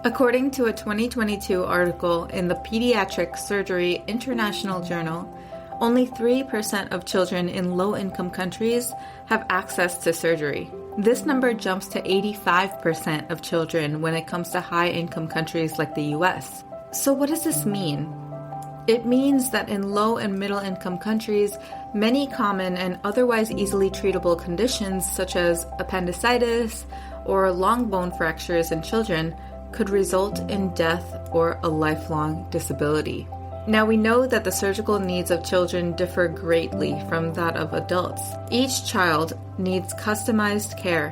According to a 2022 article in the Pediatric Surgery International Journal, only 3% of children in low-income countries have access to surgery. This number jumps to 85% of children when it comes to high-income countries like the US. So what does this mean? It means that in low and middle-income countries, many common and otherwise easily treatable conditions such as appendicitis or long bone fractures in children could result in death or a lifelong disability. Now we know that the surgical needs of children differ greatly from that of adults. Each child needs customized care,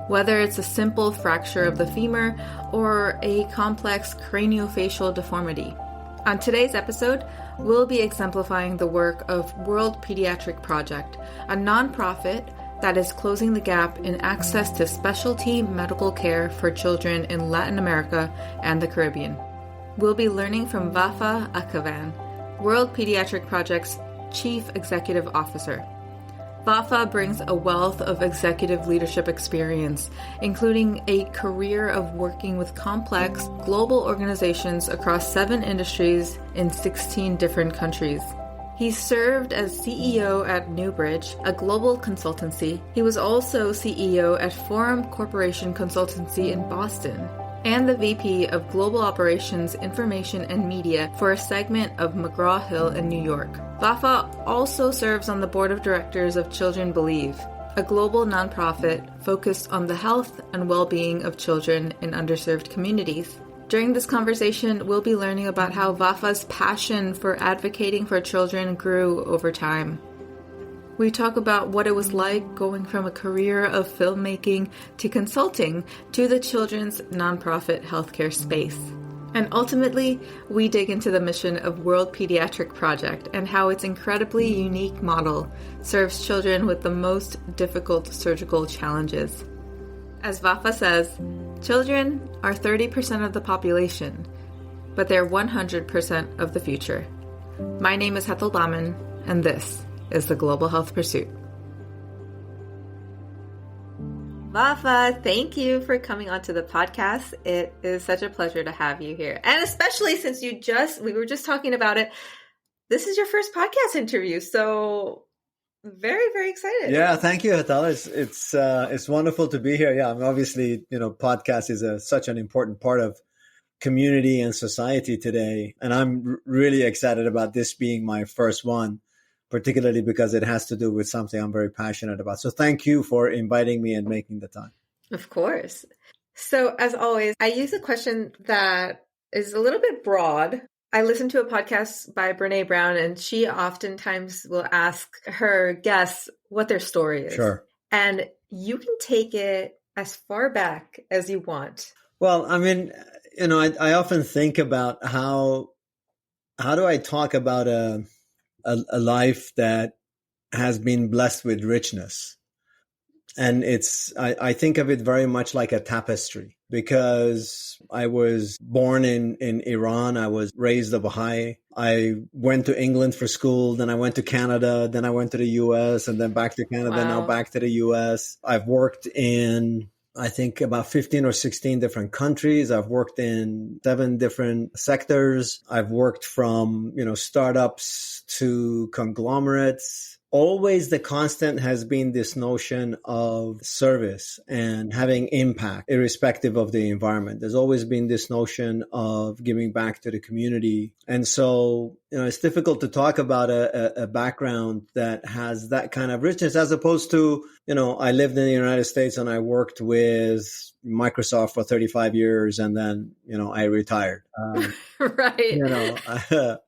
whether it's a simple fracture of the femur or a complex craniofacial deformity. On today's episode, we'll be exemplifying the work of World Pediatric Project, a nonprofit that is closing the gap in access to specialty medical care for children in Latin America and the Caribbean. We'll be learning from Vafa Akhavan, World Pediatric Project's Chief Executive Officer. Vafa brings a wealth of executive leadership experience, including a career of working with complex global organizations across 7 industries in 16 different countries. He served as CEO at Newbridge, a global consultancy. He was also CEO at Forum Corporation Consultancy in Boston, and the VP of Global Operations, Information and Media for a segment of McGraw-Hill in New York. Vafa also serves on the board of directors of Children Believe, a global nonprofit focused on the health and well-being of children in underserved communities. During this conversation, we'll be learning about how Vafa's passion for advocating for children grew over time. We talk about what it was like going from a career of filmmaking to consulting to the children's nonprofit healthcare space. And ultimately, we dig into the mission of World Pediatric Project and how its incredibly unique model serves children with the most difficult surgical challenges. As Vafa says, children are 30% of the population, but they're 100% of the future. My name is Hetal Baman, and this is the Global Health Pursuit. Vafa, thank you for coming onto the podcast. It is such a pleasure to have you here. And especially since we were just talking about it, this is your first podcast interview, so very, very excited. Yeah, thank you, Hetal. It's wonderful to be here. Yeah, I mean, obviously, podcast is such an important part of community and society today. And I'm really excited about this being my first one, particularly because it has to do with something I'm very passionate about. So thank you for inviting me and making the time. Of course. So as always, I use a question that is a little bit broad. I listen to a podcast by Brene Brown, and she oftentimes will ask her guests what their story is. Sure. And you can take it as far back as you want. Well, I mean, I often think about how do I talk about a life that has been blessed with richness. And I think of it very much like a tapestry, because I was born in Iran. I was raised a Baha'i. I went to England for school. Then I went to Canada. Then I went to the US, and then back to Canada. Wow. Now back to the US. I've worked in, I think, about 15 or 16 different countries. I've worked in 7 different sectors. I've worked from, startups to conglomerates. Always the constant has been this notion of service and having impact, irrespective of the environment. There's always been this notion of giving back to the community. And so, it's difficult to talk about a background that has that kind of richness, as opposed to, I lived in the United States and I worked with Microsoft for 35 years and then, I retired. Right.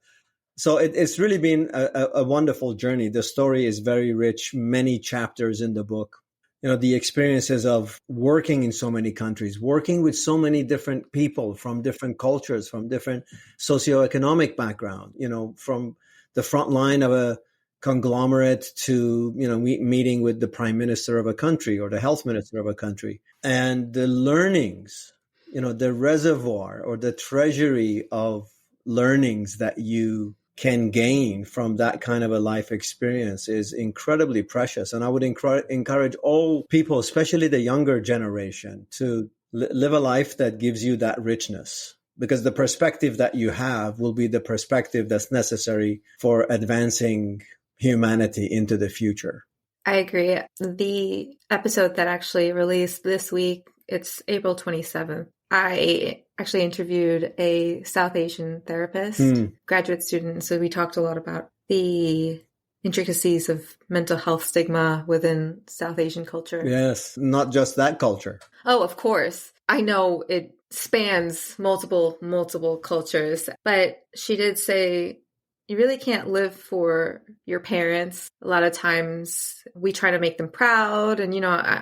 So it's really been a wonderful journey. The story is very rich, many chapters in the book. The experiences of working in so many countries, working with so many different people from different cultures, from different socioeconomic background, from the front line of a conglomerate to, meeting with the prime minister of a country or the health minister of a country. And the learnings, the reservoir or the treasury of learnings that you can gain from that kind of a life experience is incredibly precious. And I would encourage all people, especially the younger generation, to live a life that gives you that richness, because the perspective that you have will be the perspective that's necessary for advancing humanity into the future. I agree. The episode that actually released this week, it's April 27th. I actually interviewed a South Asian therapist, graduate student. So we talked a lot about the intricacies of mental health stigma within South Asian culture. Yes, not just that culture. Oh, of course. I know it spans multiple cultures, but she did say you really can't live for your parents. A lot of times we try to make them proud. And,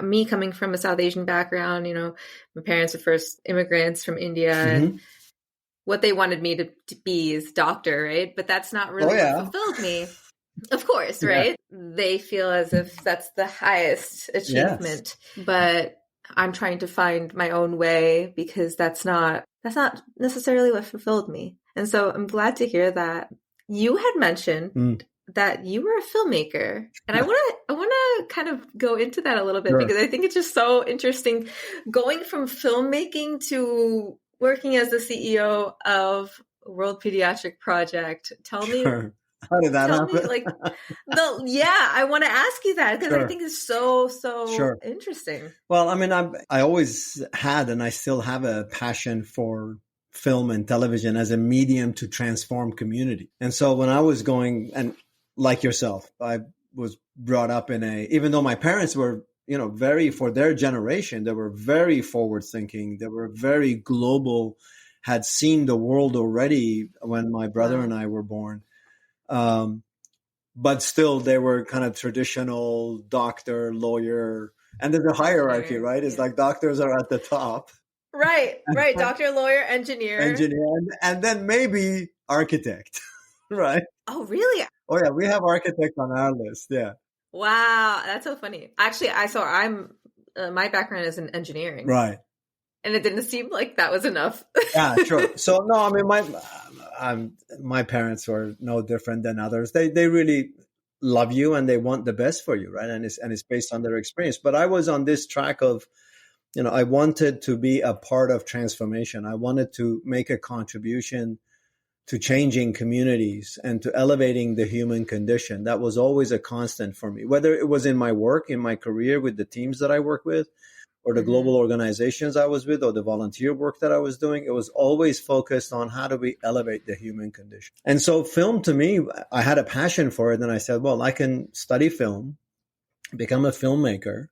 me coming from a South Asian background, my parents were first immigrants from India. And what they wanted me to be is doctor, right? But that's not really what fulfilled me. Of course, right? Yeah. They feel as if that's the highest achievement. Yes. But I'm trying to find my own way, because that's not necessarily what fulfilled me. And so I'm glad to hear that. You had mentioned that you were a filmmaker, and I want to kind of go into that a little bit, because I think it's just so interesting going from filmmaking to working as the CEO of World Pediatric Project. Tell me, how did that happen? I want to ask you that, because I think it's so interesting. Well, I mean, I always had, and I still have, a passion for film and television as a medium to transform community. And so when I was going, and like yourself, I was brought up even though my parents were, very, for their generation, they were very forward thinking. They were very global, had seen the world already when my brother and I were born. But still they were kind of traditional doctor, lawyer, and there's a hierarchy, right? It's like doctors are at the top. Right. Doctor, lawyer, engineer, and then maybe architect, right? Oh, really? Oh, yeah. We have architect on our list. Yeah. Wow, that's so funny. Actually, my background is in engineering, right? And it didn't seem like that was enough. Yeah, sure. So no, I mean, my parents were no different than others. They really love you and they want the best for you, right? And it's based on their experience. But I was on this track of, I wanted to be a part of transformation. I wanted to make a contribution to changing communities and to elevating the human condition. That was always a constant for me, whether it was in my work, in my career with the teams that I work with, or the global organizations I was with, or the volunteer work that I was doing. It was always focused on how do we elevate the human condition. And so film, to me, I had a passion for it. And I said, well, I can study film, become a filmmaker,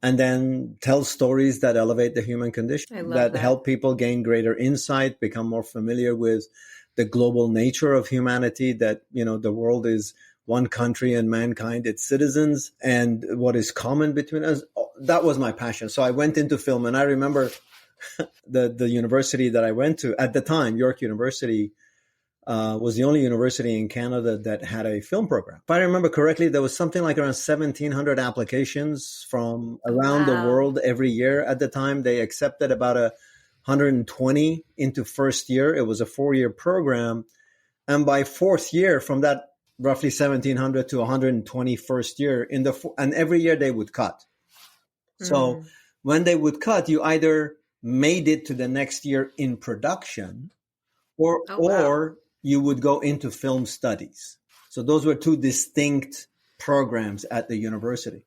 and then tell stories that elevate the human condition, that help people gain greater insight, become more familiar with the global nature of humanity, that, the world is one country and mankind, its citizens, and what is common between us. That was my passion. So I went into film, and I remember the university that I went to at the time, York University, was the only university in Canada that had a film program. If I remember correctly, there was something like around 1,700 applications from around the world every year. At the time, they accepted about 120 into first year. It was a 4-year program. And by fourth year, from that roughly 1,700 to 120 first year, and every year they would cut. So when they would cut, you either made it to the next year in production, or you would go into film studies. So those were two distinct programs at the university.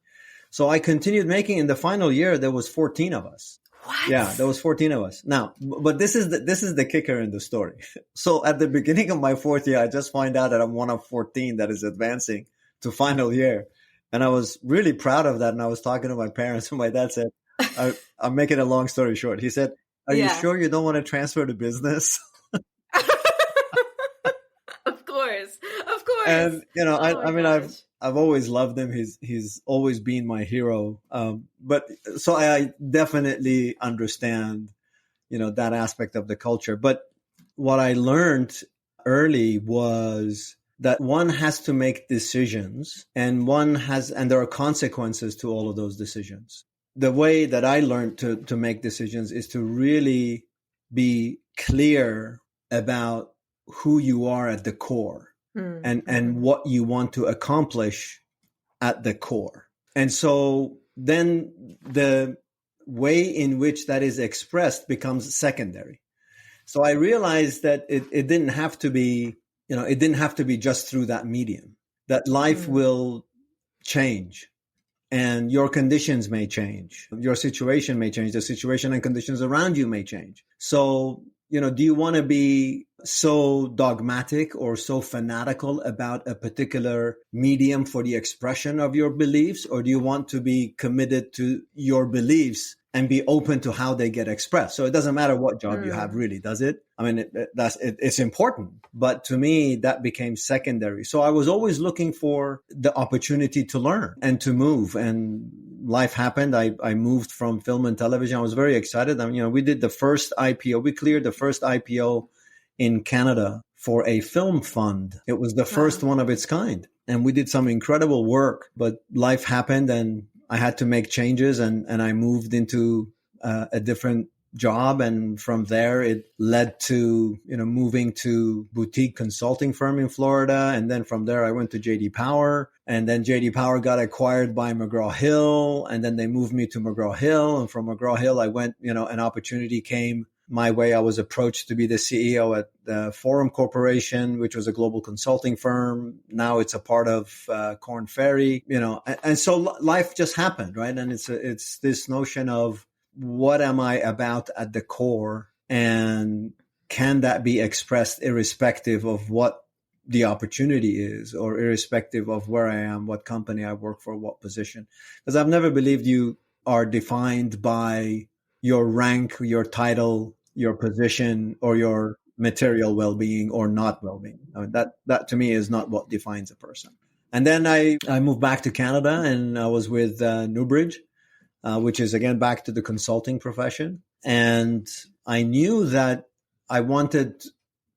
So I continued making. In the final year, there was 14 of us. What? Yeah, there was 14 of us. Now, but this is the kicker in the story. So at the beginning of my fourth year, I just find out that I'm one of 14 that is advancing to final year. And I was really proud of that. And I was talking to my parents, and my dad said, I'm making a long story short. He said, are you sure you don't want to transfer to business? Of course. And, I've always loved him. He's always been my hero. But so I definitely understand, that aspect of the culture. But what I learned early was that one has to make decisions, and there are consequences to all of those decisions. The way that I learned to make decisions is to really be clear about who you are at the core. And what you want to accomplish at the core. And so then way in which that is expressed becomes secondary. So I realized that it didn't have to be, it didn't have to be just through that medium, that life will change and your conditions may change. Your situation may change. The situation and conditions around you may change. So, do you want to be so dogmatic or so fanatical about a particular medium for the expression of your beliefs? Or do you want to be committed to your beliefs and be open to how they get expressed? So it doesn't matter what job you have, really, does it? I mean, it's important. But to me, that became secondary. So I was always looking for the opportunity to learn and to move. And life happened. I moved from film and television. I was very excited. We did the first IPO. We cleared the first IPO in Canada for a film fund. It was the first one of its kind. And we did some incredible work, but life happened and I had to make changes and I moved into a different job. And from there, it led to, moving to boutique consulting firm in Florida. And then from there, I went to JD Power, and then JD Power got acquired by McGraw-Hill. And then they moved me to McGraw-Hill. And from McGraw-Hill, I went, an opportunity came my way. I was approached to be the CEO at the Forum Corporation, which was a global consulting firm. Now it's a part of Korn Ferry, and so life just happened, right? And it's this notion of what am I about at the core, and can that be expressed irrespective of what the opportunity is, or irrespective of where I am, what company I work for, what position? Because I've never believed you are defined by your rank, your title, your position, or your material well-being or not well-being. I mean, that to me is not what defines a person. And then I moved back to Canada, and I was with Newbridge, which is again back to the consulting profession. And I knew that I wanted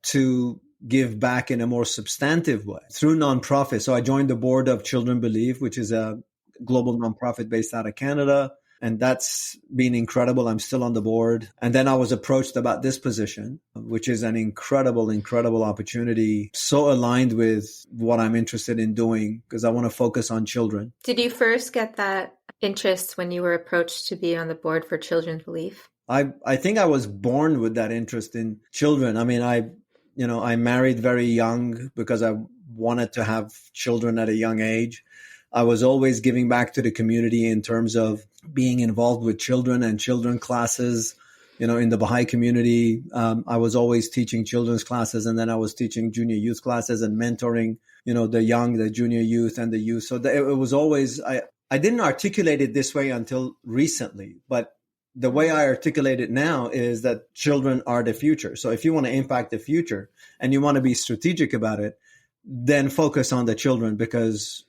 to give back in a more substantive way through nonprofit. So I joined the board of Children Believe, which is a global nonprofit based out of Canada. And that's been incredible. I'm still on the board. And then I was approached about this position, which is an incredible, incredible opportunity. So aligned with what I'm interested in doing, because I want to focus on children. Did you first get that interest when you were approached to be on the board for Children's Belief? I think I was born with that interest in children. I mean, I married very young because I wanted to have children at a young age. I was always giving back to the community in terms of being involved with children and children classes, in the Baha'i community. I was always teaching children's classes, and then I was teaching junior youth classes and mentoring, the young, the junior youth and the youth. So it was always, I didn't articulate it this way until recently, but the way I articulate it now is that children are the future. So if you want to impact the future and you want to be strategic about it, then focus on the children, because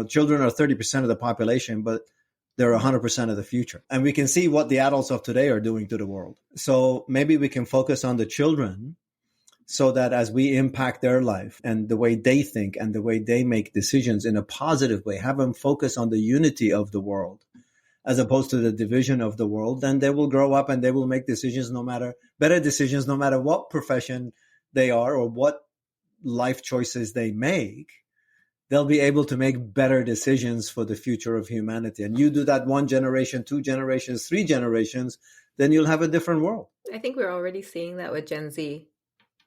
children are 30% of the population, but they're 100% of the future. And we can see what the adults of today are doing to the world. So maybe we can focus on the children so that as we impact their life and the way they think and the way they make decisions in a positive way, have them focus on the unity of the world as opposed to the division of the world, then they will grow up and they will make decisions better decisions, no matter what profession they are or what life choices they make. They'll be able to make better decisions for the future of humanity. And you do that 1 generation, 2 generations, 3 generations, then you'll have a different world. I think we're already seeing that with Gen Z.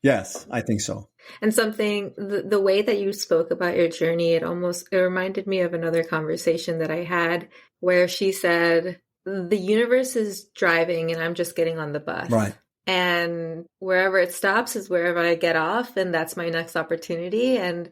Yes, I think so. And the way that you spoke about your journey, it reminded me of another conversation that I had where she said, the universe is driving and I'm just getting on the bus. Right. And wherever it stops is wherever I get off, and that's my next opportunity. And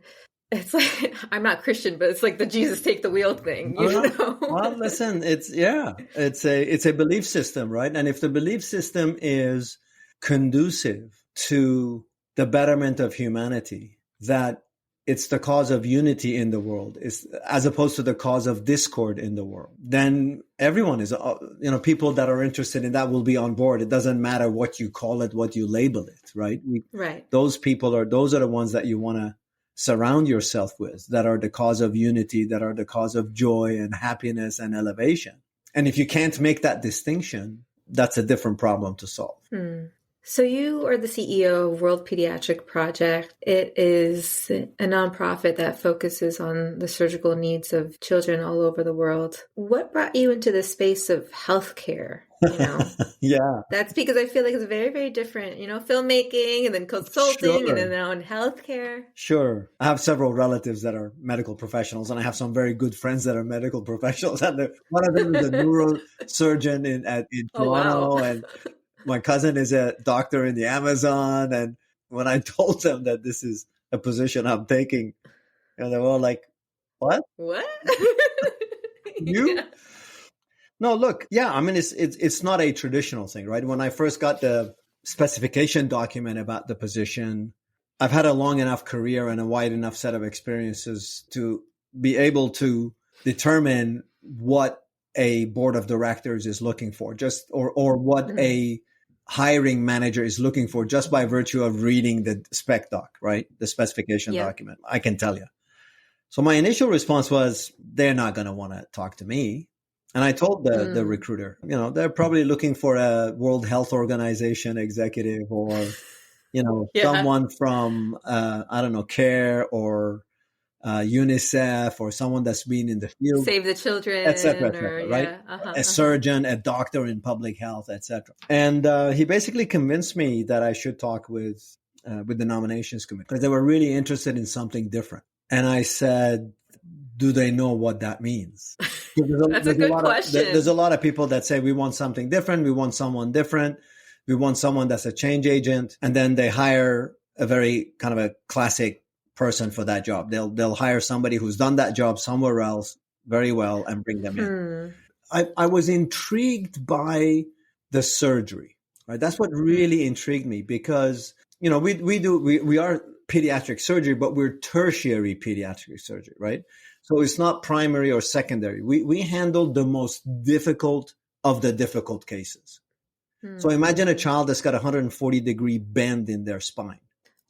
it's like, I'm not Christian, but it's like the Jesus take the wheel thing, you know? Well, listen, it's a belief system, right? And if the belief system is conducive to the betterment of humanity, that it's the cause of unity in the world, as opposed to the cause of discord in the world, then everyone is, people that are interested in that will be on board. It doesn't matter what you call it, what you label it, right? Right. Those are the ones that you want to surround yourself with, that are the cause of unity, that are the cause of joy and happiness and elevation. And if you can't make that distinction, that's a different problem to solve. So you are the CEO of World Pediatric Project. It is a nonprofit that focuses on the surgical needs of children all over the world. What brought you into the space of healthcare? Yeah, That's because I feel like it's very, very different, filmmaking and then consulting and then sure. now in healthcare. Sure. I have several relatives that are medical professionals, and I have some very good friends that are medical professionals. And one of them is a neurosurgeon in Oh, wow. Toronto, and my cousin is a doctor in the Amazon. And when I told them that this is a position I'm taking, they were all like, "What? What? You?" Yeah. No, look, yeah, I mean, it's not a traditional thing, right? When I first got the specification document about the position, I've had a long enough career and a wide enough set of experiences to be able to determine what a board of directors is looking for, or what a hiring manager is looking for, just by virtue of reading the spec doc, right? The specification document. I can tell you. So my initial response was, they're not going to want to talk to me. And I told the recruiter, they're probably looking for a World Health Organization executive, or, someone from, I don't know, CARE or UNICEF, or someone that's been in the field. Save the Children. Et cetera, right? A surgeon, a doctor in public health, etc. And he basically convinced me that I should talk with the nominations committee, because they were really interested in something different. And I said, do they know what that means? That's a good question. There's a lot of people that say, we want something different. We want someone different. We want someone that's a change agent. And then they hire a very kind of a classic person for that job. They'll hire somebody who's done that job somewhere else very well and bring them in. I was intrigued by the surgery, right? That's what really intrigued me, because, we are pediatric surgery, but we're tertiary pediatric surgery, right? So it's not primary or secondary. We handle the most difficult of the difficult cases. So imagine a child that's got a 140-degree bend in their spine.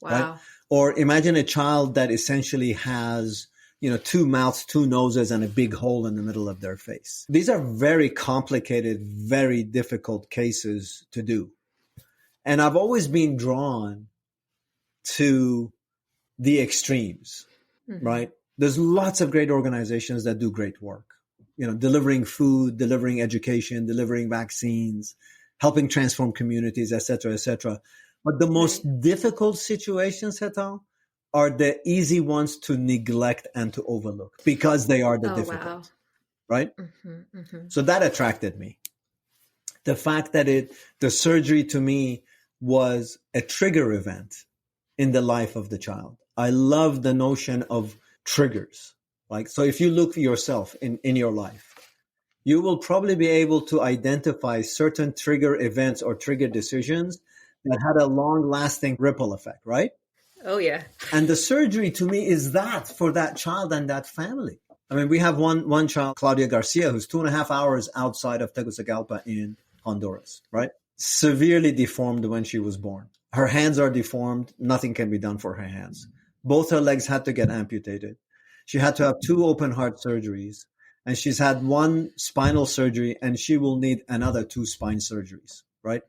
Wow. Right? Or imagine a child that essentially has, two mouths, two noses, and a big hole in the middle of their face. These are very complicated, very difficult cases to do. And I've always been drawn to the extremes, right? There's lots of great organizations that do great work, delivering food, delivering education, delivering vaccines, helping transform communities, et cetera, et cetera. But the most difficult situations, Hetal, are the easy ones to neglect and to overlook, because they are the difficult, right? So that attracted me. The fact that the surgery to me was a trigger event in the life of the child. I love the notion of triggers. So if you look yourself in your life, you will probably be able to identify certain trigger events or trigger decisions that had a long-lasting ripple effect, right? Oh, yeah. And the surgery to me is that for that child and that family. I mean, we have one child, Claudia Garcia, who's 2.5 hours outside of Tegucigalpa in Honduras, right? Severely deformed when she was born. Her hands are deformed. Nothing can be done for her hands. Both her legs had to get amputated. She had to have 2 open heart surgeries, and she's had 1 spinal surgery, and she will need another 2 spine surgeries, right?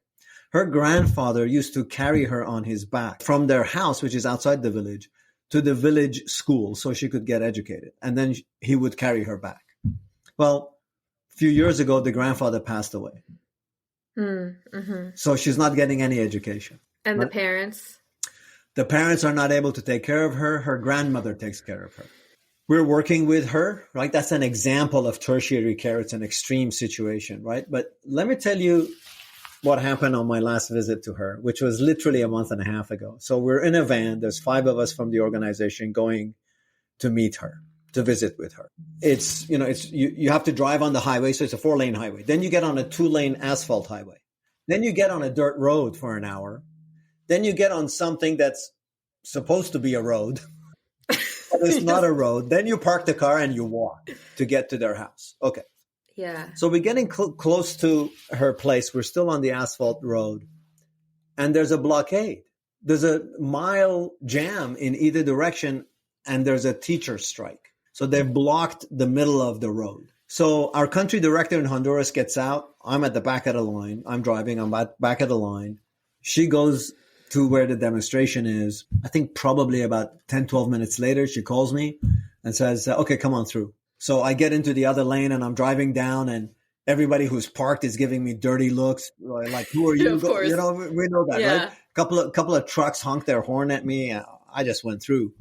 Her grandfather used to carry her on his back from their house, which is outside the village, to the village school so she could get educated. And then he would carry her back. Well, a few years ago, the grandfather passed away. So she's not getting any education. And right? the parents? The parents are not able to take care of her. Her grandmother takes care of her. We're working with her, right? That's an example of tertiary care. It's an extreme situation, right? But let me tell you what happened on my last visit to her, which was literally a month and a half ago. So we're in a van. There's 5 of us from the organization going to meet her, to visit with her. You have to drive on the highway. So it's a 4-lane highway. Then you get on a 2-lane asphalt highway. Then you get on a dirt road for an hour. Then you get on something that's supposed to be a road, but it's not a road. Then you park the car and you walk to get to their house. Okay. Yeah. So we're getting close to her place. We're still on the asphalt road, and there's a blockade. There's a mile jam in either direction, and there's a teacher strike. So they've blocked the middle of the road. So our country director in Honduras gets out. I'm at the back of the line. I'm driving. I'm back of the line. She goes to where the demonstration is. I think probably about 10, 12 minutes later, she calls me and says, okay, come on through. So I get into the other lane and I'm driving down, and everybody who's parked is giving me dirty looks. Like, who are you? Of course. You know, we know that, Yeah. right? Couple of trucks honked their horn at me. I just went through.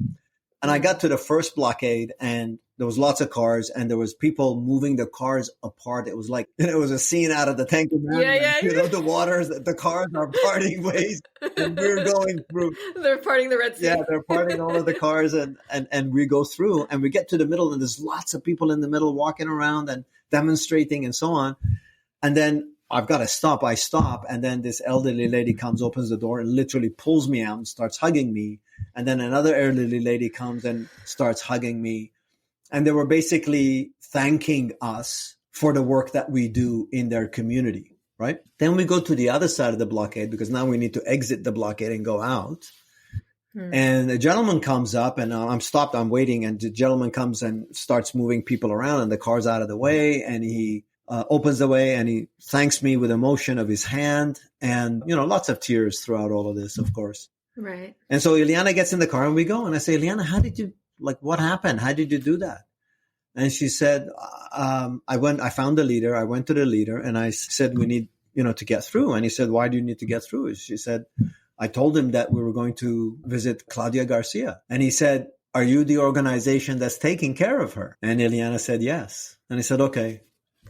And I got to the first blockade, and there was lots of cars, and there was people moving the cars apart. It was like, it was a scene out of the Ten Commandments. Yeah. You know, the cars are parting ways, and we're going through. They're parting the Red Sea. Yeah, they're parting all of the cars, and we go through, and we get to the middle, and there's lots of people in the middle walking around and demonstrating and so on. And then I've got to stop. I stop, and then this elderly lady comes, opens the door, and literally pulls me out and starts hugging me. And then another elderly lady comes and starts hugging me. And they were basically thanking us for the work that we do in their community, right? Then we go to the other side of the blockade, because now we need to exit the blockade and go out. And a gentleman comes up, and I'm stopped, I'm waiting, and the gentleman comes and starts moving people around, and the car's out of the way, and he opens the way, and he thanks me with a motion of his hand, and, you know, lots of tears throughout all of this, of course. Right. And so Ileana gets in the car and we go, and I say, Ileana, how did you, like, what happened? How did you do that? And she said, I found the leader. I went to the leader and I said, we need, you know, to get through. And he said, why do you need to get through? She said, I told him that we were going to visit Claudia Garcia. And he said, are you the organization that's taking care of her? And Ileana said, yes. And he said, okay,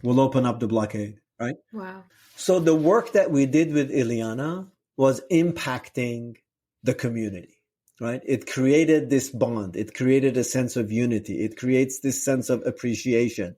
we'll open up the blockade, right? Wow. So the work that we did with Ileana was impacting the community, right? It created this bond. It created a sense of unity. It creates this sense of appreciation.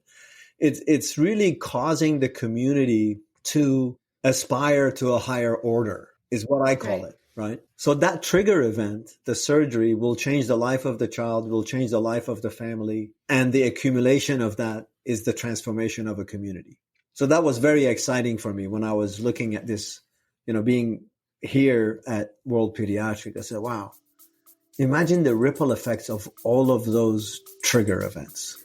It's really causing the community to aspire to a higher order, is what I call it, right? So that trigger event, the surgery, will change the life of the child, will change the life of the family. And the accumulation of that is the transformation of a community. So that was very exciting for me when I was looking at this, you know, being here at World Pediatric. I said, wow, imagine the ripple effects of all of those trigger events.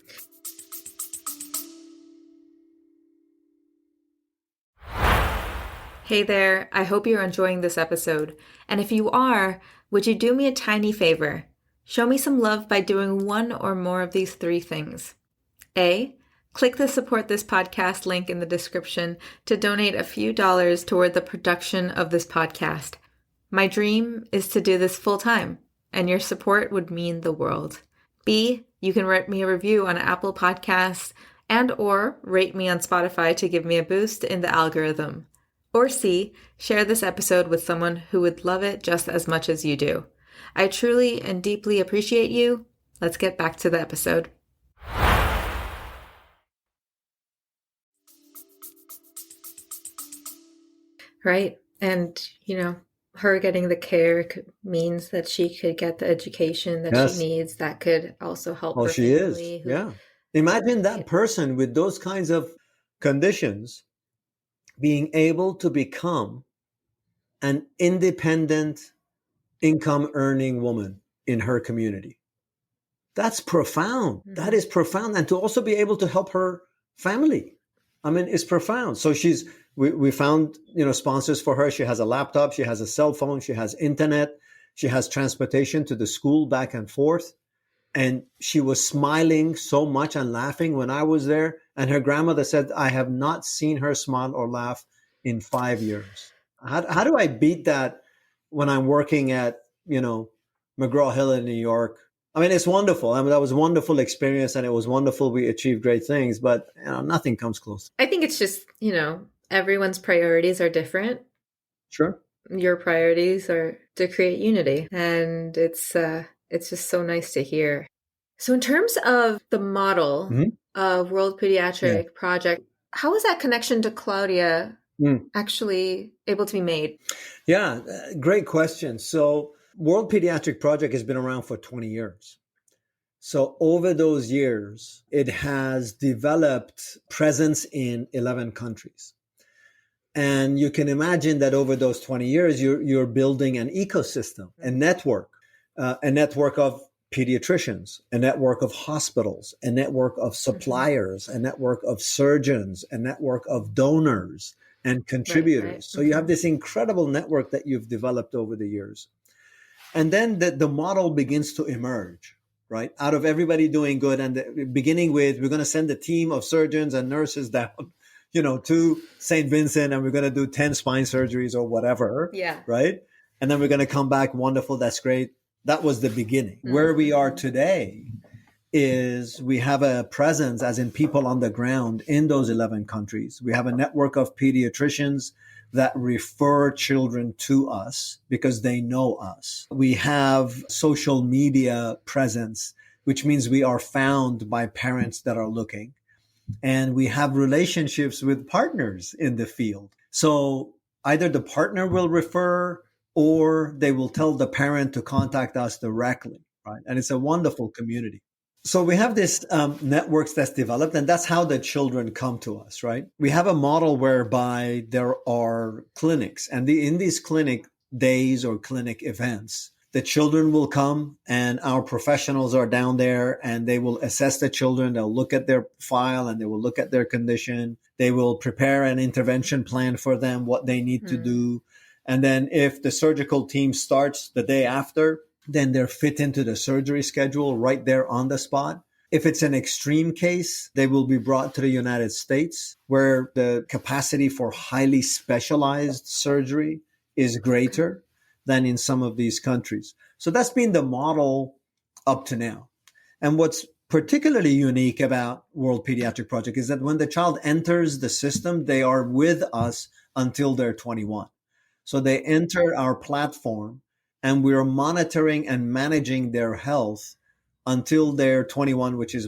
Hey there, I hope you're enjoying this episode. And if you are, would you do me a tiny favor? Show me some love by doing one or more of these three things. A, click the support this podcast link in the description to donate a few dollars toward the production of this podcast. My dream is to do this full time, and your support would mean the world. B, you can write me a review on Apple Podcasts and or rate me on Spotify to give me a boost in the algorithm. Or C, share this episode with someone who would love it just as much as you do. I truly and deeply appreciate you. Let's get back to the episode. Right. And, you know, her getting the care means that she could get the education that she needs. That could also help her she family. is. Yeah. Imagine that person with those kinds of conditions being able to become an independent income earning woman in her community. That's profound. Mm-hmm. That is profound. And to also be able to help her family. I mean, it's profound. So we found, you know, sponsors for her. She has a laptop. She has a cell phone. She has internet. She has transportation to the school back and forth. And she was smiling so much and laughing when I was there. And her grandmother said, I have not seen her smile or laugh in 5 years. How do I beat that when I'm working at, you know, McGraw-Hill in New York? I mean, it's wonderful. I mean, that was a wonderful experience and it was wonderful. We achieved great things, but, you know, nothing comes close. I think it's just, you know, everyone's priorities are different. Sure. Your priorities are to create unity. And it's just so nice to hear. So in terms of the model of World Pediatric Project, how was that connection to Claudia actually able to be made? Yeah, great question. So World Pediatric Project has been around for 20 years. So over those years, it has developed presence in 11 countries. And you can imagine that over those 20 years, you're building an ecosystem, a network of pediatricians, a network of hospitals, a network of suppliers, a network of surgeons, a network of donors, and Right, right. contributors. So you have this incredible network that you've developed over the years. And then the model begins to emerge, right? Out of everybody doing good and beginning with, we're going to send a team of surgeons and nurses down, to St. Vincent, and we're going to do 10 spine surgeries or whatever, Yeah. right? And then we're going to come back. Wonderful. That's great. That was the beginning. Where we are today is we have a presence, as in people on the ground in those 11 countries. We have a network of pediatricians that refer children to us because they know us. We have social media presence, which means we are found by parents that are looking. And we have relationships with partners in the field. So either the partner will refer or they will tell the parent to contact us directly, right? And it's a wonderful community. So we have this networks that's developed, and that's how the children come to us, right? We have a model whereby there are clinics, and in these clinic days or clinic events, the children will come and our professionals are down there and they will assess the children. They'll look at their file and they will look at their condition. They will prepare an intervention plan for them, what they need to do. And then if the surgical team starts the day after, then they're fit into the surgery schedule right there on the spot. If it's an extreme case, they will be brought to the United States, where the capacity for highly specialized surgery is greater than in some of these countries. So that's been the model up to now. And what's particularly unique about World Pediatric Project is that when the child enters the system, they are with us until they're 21. So they enter our platform, and we're monitoring and managing their health until they're 21, which is,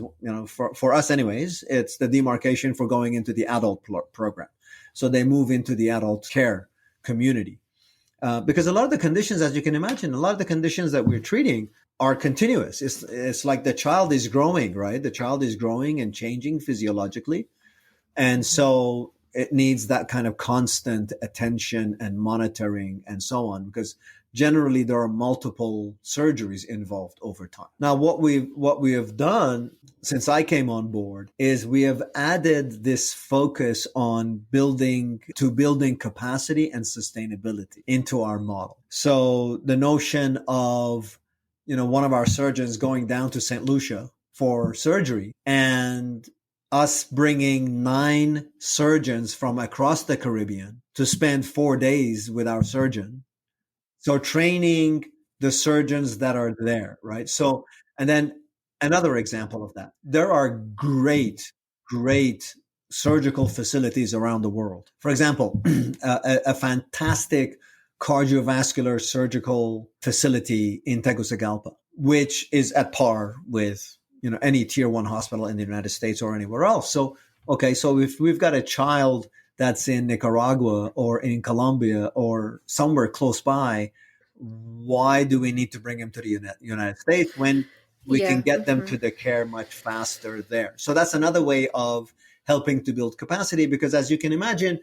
for us anyways, it's the demarcation for going into the adult program. So they move into the adult care community. Because a lot of the conditions, as you can imagine, a lot of the conditions that we're treating are continuous. It's like the child is growing, right? The child is growing and changing physiologically. And so it needs that kind of constant attention and monitoring and so on, because generally there are multiple surgeries involved over time. Now, what we have done since I came on board is we have added this focus on building capacity and sustainability into our model. So the notion of, one of our surgeons going down to St. Lucia for surgery and us bringing 9 surgeons from across the Caribbean to spend 4 days with our surgeon. So training the surgeons that are there, right? So, and then another example of that, there are great surgical facilities around the world. For example, a fantastic cardiovascular surgical facility in Tegucigalpa, which is at par with, any tier 1 hospital in the United States or anywhere else. So, okay, so if we've got a child that's in Nicaragua or in Colombia or somewhere close by, why do we need to bring him to the United States when we can get them to the care much faster there? So that's another way of helping to build capacity, because as you can imagine,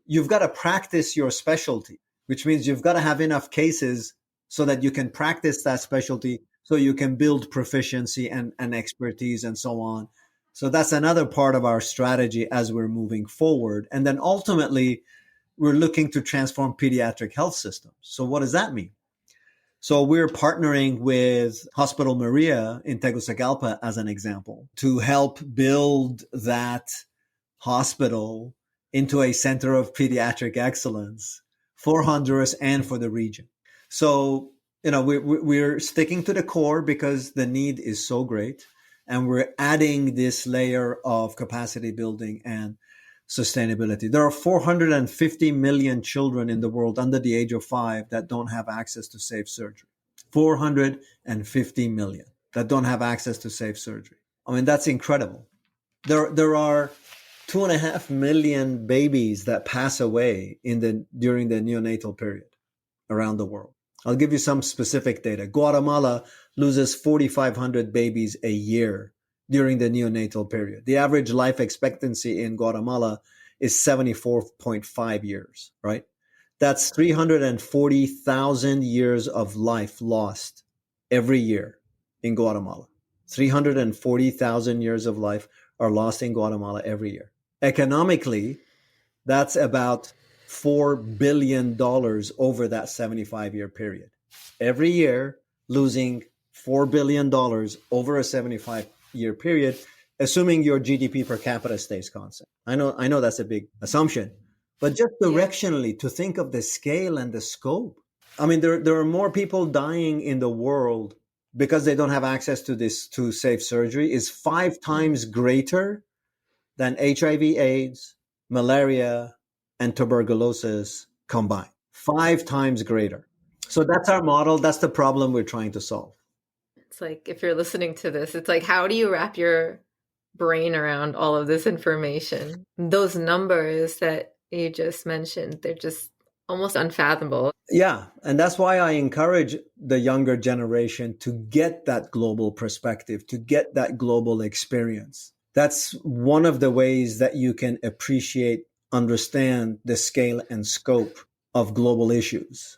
you've got to practice your specialty, which means you've got to have enough cases so that you can practice that specialty, so you can build proficiency and expertise and so on. So that's another part of our strategy as we're moving forward. And then ultimately, we're looking to transform pediatric health systems. So what does that mean? So we're partnering with Hospital Maria in Tegucigalpa, as an example, to help build that hospital into a center of pediatric excellence for Honduras and for the region. So, we're sticking to the core because the need is so great. And we're adding this layer of capacity building and sustainability. There are 450 million children in the world under the age of 5 that don't have access to safe surgery. 450 million that don't have access to safe surgery. I mean, that's incredible. There are 2.5 million babies that pass away during the neonatal period around the world. I'll give you some specific data. Guatemala loses 4,500 babies a year during the neonatal period. The average life expectancy in Guatemala is 74.5 years, right? That's 340,000 years of life lost every year in Guatemala. 340,000 years of life are lost in Guatemala every year. Economically, That's about $4 billion over that 75-year period. Every year, losing $4 billion over a 75-year period, assuming your GDP per capita stays constant. I know that's a big assumption, but just directionally to think of the scale and the scope. I mean, there are more people dying in the world because they don't have access to safe surgery is 5 times greater than HIV/AIDS, malaria, and tuberculosis combined. 5 times greater. So that's our model. That's the problem we're trying to solve. It's like, if you're listening to this, it's like, how do you wrap your brain around all of this information? Those numbers that you just mentioned, they're just almost unfathomable. Yeah. And that's why I encourage the younger generation to get that global perspective, to get that global experience. That's one of the ways that you can appreciate, understand the scale and scope of global issues.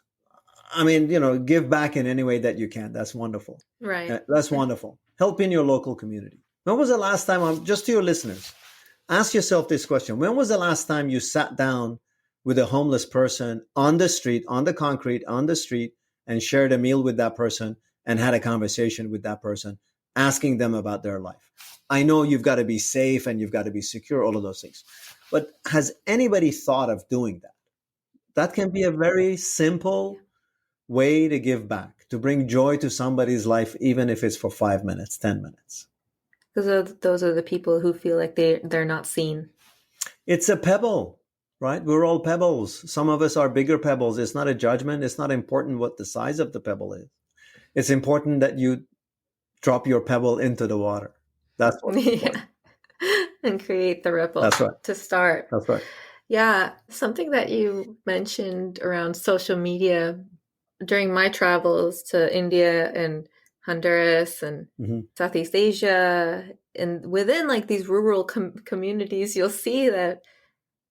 I mean, give back in any way that you can. That's wonderful. Right. That's wonderful. Help in your local community. When was the last time, just to your listeners, ask yourself this question. When was the last time you sat down with a homeless person on the street, on the concrete, on the street, and shared a meal with that person and had a conversation with that person, asking them about their life? I know you've got to be safe and you've got to be secure, all of those things. But has anybody thought of doing that? That can be a very simple way to give back, to bring joy to somebody's life, even if it's for 5 minutes, 10 minutes. Because those are the people who feel like they're not seen. It's a pebble, right? We're all pebbles. Some of us are bigger pebbles. It's not a judgment. It's not important what the size of the pebble is. It's important that you drop your pebble into the water. That's what's important. And create the ripple. That's right. To start. That's right. Yeah. Something that you mentioned around social media during my travels to India and Honduras and Southeast Asia, and within like these rural communities, you'll see that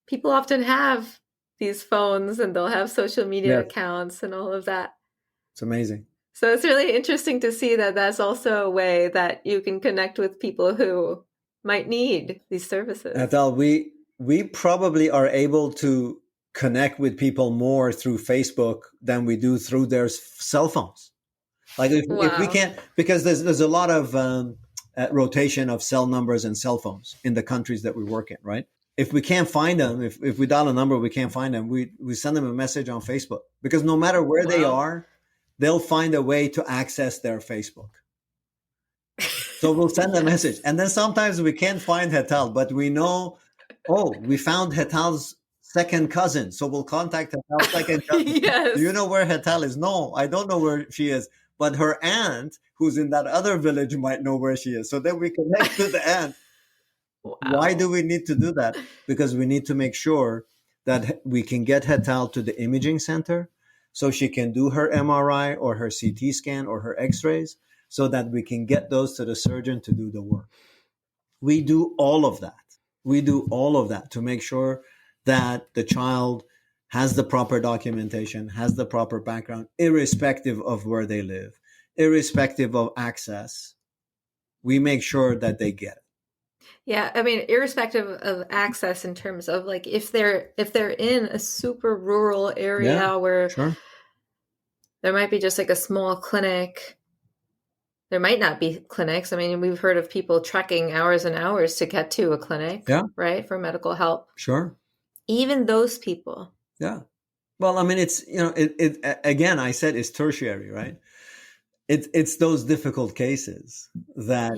people often have these phones and they'll have social media accounts and all of that. It's amazing. So it's really interesting to see that that's also a way that you can connect with people who might need these services. Atal, we probably are able to connect with people more through Facebook than we do through their cell phones. Like if we can't, because there's a lot of rotation of cell numbers and cell phones in the countries that we work in, right? If we can't find them, if we dial a number, we can't find them, we send them a message on Facebook, because no matter where they are, they'll find a way to access their Facebook. So we'll send a message. And then sometimes we can't find Hetal, but we know, we found Hetal's second cousin. So we'll contact Hetal's second cousin. Yes. Do you know where Hetal is? No, I don't know where she is. But her aunt, who's in that other village, might know where she is. So then we connect to the aunt. Wow. Why do we need to do that? Because we need to make sure that we can get Hetal to the imaging center so she can do her MRI or her CT scan or her x-rays, so that we can get those to the surgeon to do the work. We do all of that. We do all of that to make sure that the child has the proper documentation, has the proper background, irrespective of where they live, irrespective of access. We make sure that they get it. Yeah, I mean, irrespective of access, in terms of like if they're in a super rural area where there might be just like a small clinic. There might not be clinics. I mean, we've heard of people trekking hours and hours to get to a clinic, right, for medical help. Sure. Even those people. Yeah. Well, I mean, it's, it again, I said it's tertiary, right? It's those difficult cases that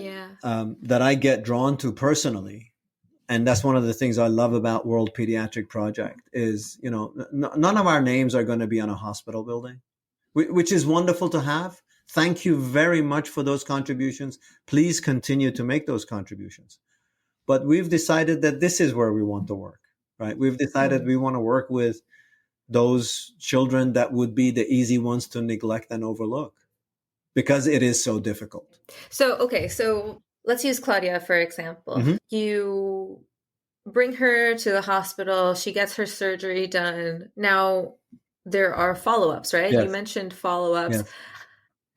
that I get drawn to personally. And that's one of the things I love about World Pediatric Project is, none of our names are going to be on a hospital building, which is wonderful to have. Thank you very much for those contributions. Please continue to make those contributions. But we've decided that this is where we want to work, right? We've decided we want to work with those children that would be the easy ones to neglect and overlook, because it is so difficult. So let's use Claudia, for example. Mm-hmm. You bring her to the hospital. She gets her surgery done. Now there are follow-ups, right? Yes. You mentioned follow-ups. Yes.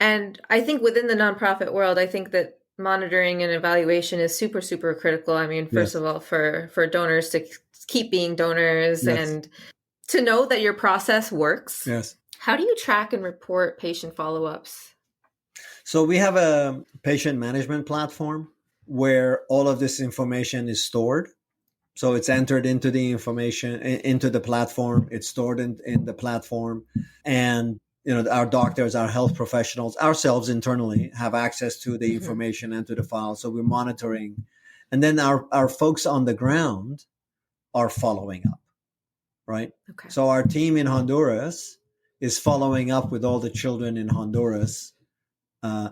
And I think within the nonprofit world, I think that monitoring and evaluation is super, super critical. I mean, first Yes. of all, for donors to keep being donors Yes. and to know that your process works. Yes. How do you track and report patient follow-ups? So we have a patient management platform where all of this information is stored. So it's entered into the information into the platform. It's stored in the platform, and our doctors, our health professionals, ourselves internally have access to the information and to the file. So we're monitoring, and then our folks on the ground are following up, right? Okay. So our team in Honduras is following up with all the children in Honduras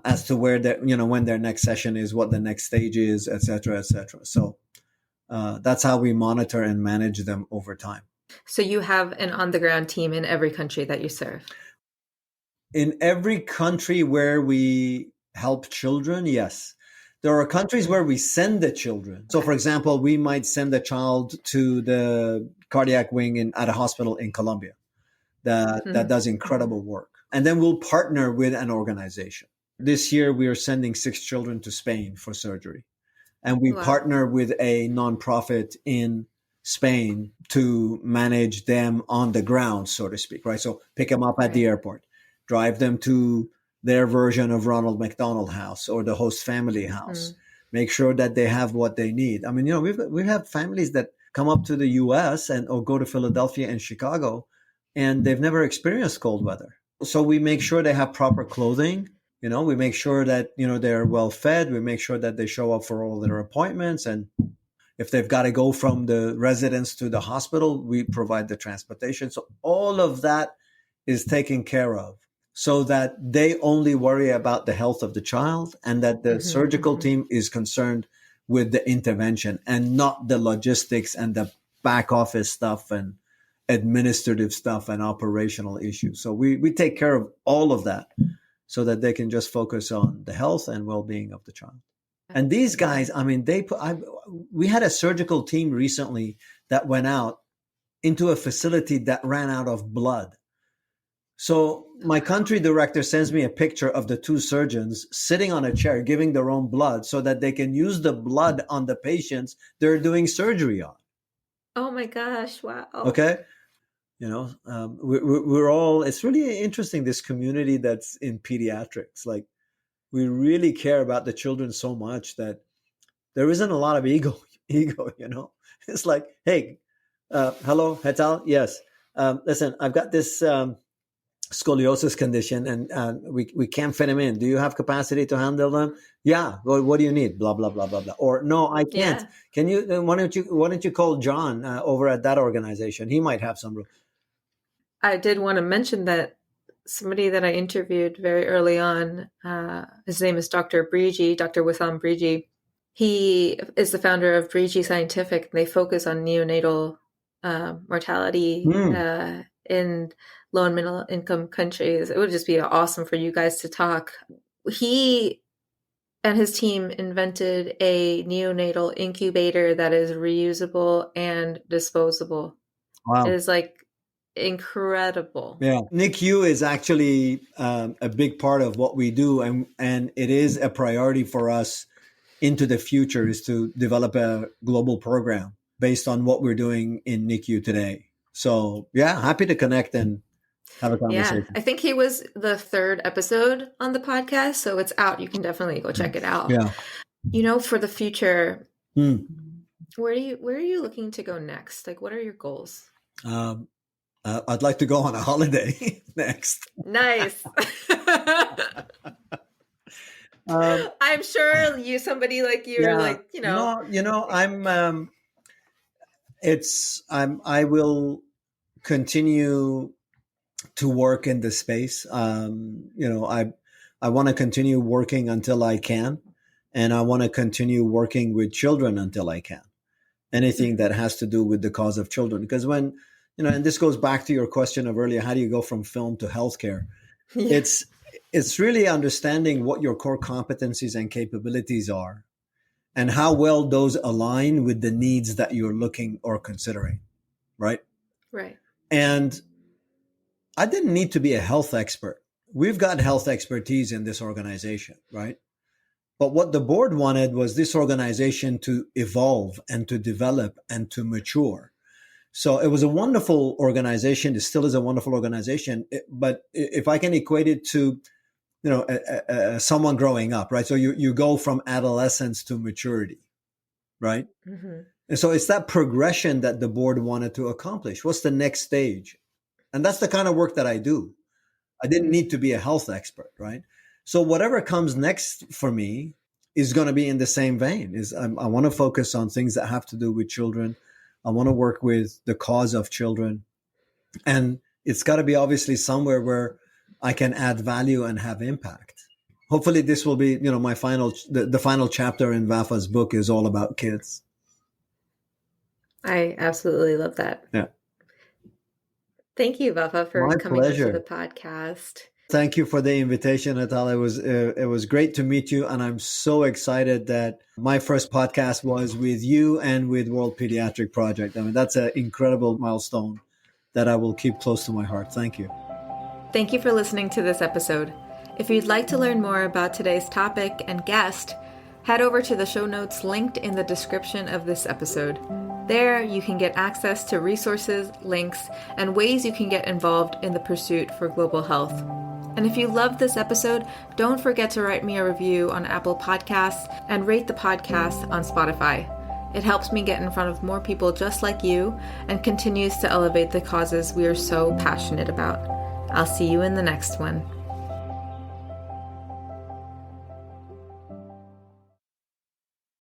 as to where when their next session is, what the next stage is, et cetera, et cetera. So that's how we monitor and manage them over time. So you have an on-the-ground team in every country that you serve? In every country where we help children, yes. There are countries where we send the children. So, for example, we might send a child to the cardiac wing at a hospital in Colombia that does incredible work. And then we'll partner with an organization. This year, we are sending 6 children to Spain for surgery. And we partner with a nonprofit in Spain to manage them on the ground, so to speak, right? So pick them up at the airport, drive them to their version of Ronald McDonald House or the host family house, make sure that they have what they need. I mean, we've had families that come up to the US or go to Philadelphia and Chicago, and they've never experienced cold weather. So we make sure they have proper clothing. We make sure that, they're well fed. We make sure that they show up for all their appointments. And if they've got to go from the residence to the hospital, we provide the transportation. So all of that is taken care of so that they only worry about the health of the child and that the surgical team is concerned with the intervention and not the logistics and the back office stuff and administrative stuff and operational issues. So we take care of all of that, so that they can just focus on the health and well-being of the child. And these guys, I mean, we had a surgical team recently that went out into a facility that ran out of blood. So my country director sends me a picture of the 2 surgeons sitting on a chair, giving their own blood so that they can use the blood on the patients they're doing surgery on. Oh my gosh. Wow. Okay. We're all, it's really interesting, this community that's in pediatrics. Like, we really care about the children so much that there isn't a lot of ego, It's like, hey, hello, Hetal? Yes. Listen, I've got this scoliosis condition and we can't fit him in. Do you have capacity to handle them? Yeah. Well, what do you need? Blah, blah, blah, blah, blah. Or no, I can't. Yeah. Can you, why don't you call John over at that organization? He might have some room. I did want to mention that somebody that I interviewed very early on, his name is Dr. Brigi, Dr. Wissam Brigi. He is the founder of Brigi Scientific. They focus on neonatal mortality in low and middle income countries. It would just be awesome for you guys to talk. He and his team invented a neonatal incubator that is reusable and disposable. Wow. It is like incredible. Yeah. NICU is actually a big part of what we do. And it is a priority for us into the future, is to develop a global program based on what we're doing in NICU today. So yeah, happy to connect and have a conversation. Yeah, I think he was the 3rd episode on the podcast, so it's out. You can definitely go check it out. Yeah. For the future, where are you looking to go next? Like, what are your goals? I'd like to go on a holiday next. Nice. I'm sure somebody like you are like, No, I will continue to work in this space. I want to continue working until I can, and I want to continue working with children until I can. Anything that has to do with the cause of children, because when and this goes back to your question of earlier, how do you go from film to healthcare? Yeah. It's really understanding what your core competencies and capabilities are and how well those align with the needs that you're looking or considering, right? Right. And I didn't need to be a health expert. We've got health expertise in this organization, right? But what the board wanted was this organization to evolve and to develop and to mature. So it was a wonderful organization. It still is a wonderful organization. But if I can equate it to, someone growing up, right? So you go from adolescence to maturity, right? Mm-hmm. And so it's that progression that the board wanted to accomplish. What's the next stage? And that's the kind of work that I do. I didn't need to be a health expert, right? So whatever comes next for me is going to be in the same vein. I want to focus on things that have to do with children. I want to work with the cause of children. And it's got to be obviously somewhere where I can add value and have impact. Hopefully this will be, my the final chapter in Vafa's book is all about kids. I absolutely love that. Yeah. Thank you, Vafa, for coming to the podcast. Thank you for the invitation, Natal. It was great to meet you. And I'm so excited that my first podcast was with you and with World Pediatric Project. I mean, that's an incredible milestone that I will keep close to my heart. Thank you. Thank you for listening to this episode. If you'd like to learn more about today's topic and guest, head over to the show notes linked in the description of this episode. There, you can get access to resources, links, and ways you can get involved in the pursuit for global health. And if you loved this episode, don't forget to write me a review on Apple Podcasts and rate the podcast on Spotify. It helps me get in front of more people just like you and continues to elevate the causes we are so passionate about. I'll see you in the next one.